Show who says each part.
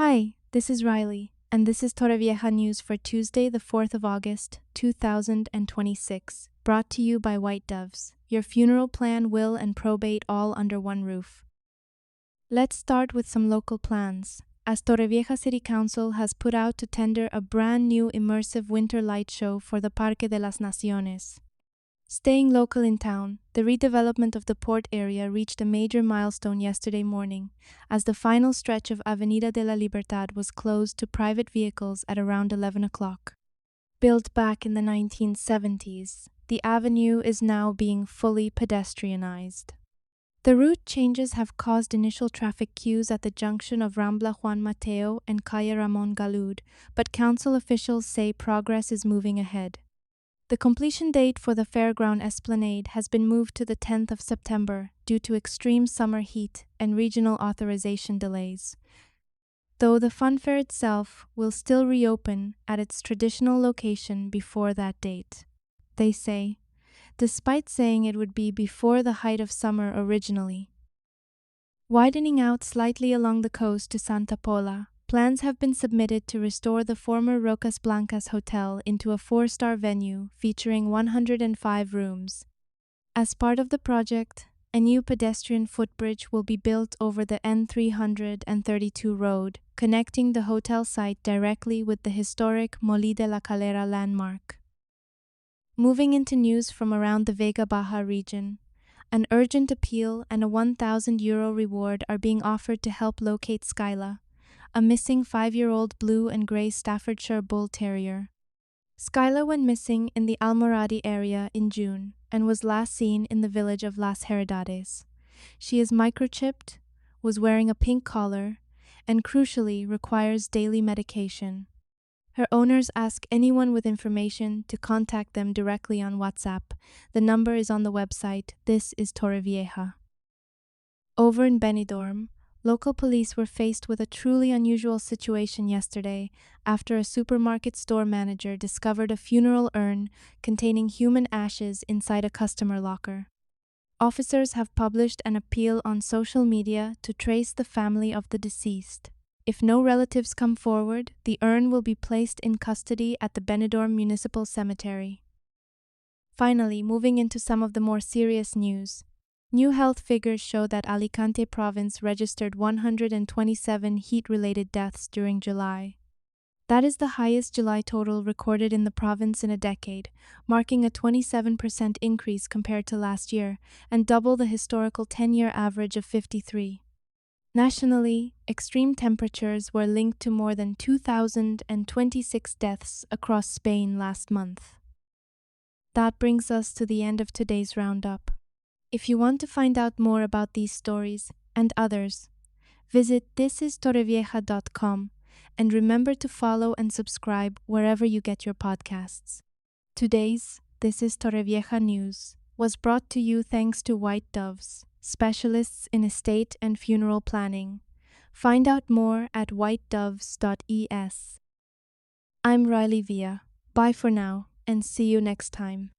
Speaker 1: Hi, this is Riley, and this is Torrevieja news for Tuesday, the 4th of August, 2026, brought to you by White Doves, your funeral plan, will, and probate all under one roof. Let's start with some local plans, as Torrevieja City Council has put out to tender a brand new immersive winter light show for the Parque de las Naciones. Staying local in town, the redevelopment of the port area reached a major milestone yesterday morning, as the final stretch of Avenida de la Libertad was closed to private vehicles at around 11 o'clock. Built back in the 1970s, the avenue is now being fully pedestrianized. The route changes have caused initial traffic queues at the junction of Rambla Juan Mateo and Calle Ramón Galud, but council officials say progress is moving ahead. The completion date for the fairground esplanade has been moved to the 10th of September due to extreme summer heat and regional authorization delays, though the funfair itself will still reopen at its traditional location before that date. They say, despite saying it would be before the height of summer originally. Widening out slightly along the coast to Santa Pola, plans have been submitted to restore the former Rocas Blancas Hotel into a 4-star venue featuring 105 rooms. As part of the project, a new pedestrian footbridge will be built over the N332 road, connecting the hotel site directly with the historic Molí de la Calera landmark. Moving into news from around the Vega Baja region, an urgent appeal and a €1,000 reward are being offered to help locate Skyla, a missing 5-year-old blue and gray Staffordshire Bull Terrier. Skyla went missing in the Almoradí area in June and was last seen in the village of Las Heredades. She is microchipped, was wearing a pink collar, and crucially requires daily medication. Her owners ask anyone with information to contact them directly on WhatsApp. The number is on the website. This is Torrevieja. Over in Benidorm, local police were faced with a truly unusual situation yesterday after a supermarket store manager discovered a funeral urn containing human ashes inside a customer locker. Officers have published an appeal on social media to trace the family of the deceased. If no relatives come forward, the urn will be placed in custody at the Benidorm Municipal Cemetery. Finally, moving into some of the more serious news. New health figures show that Alicante province registered 127 heat-related deaths during July. That is the highest July total recorded in the province in a decade, marking a 27% increase compared to last year and double the historical 10-year average of 53. Nationally, extreme temperatures were linked to more than 2,026 deaths across Spain last month. That brings us to the end of today's roundup. If you want to find out more about these stories and others, visit thisistorrevieja.com and remember to follow and subscribe wherever you get your podcasts. Today's This is Torrevieja News was brought to you thanks to White Doves, specialists in estate and funeral planning. Find out more at whitedoves.es. I'm Riley Villa. Bye for now, and see you next time.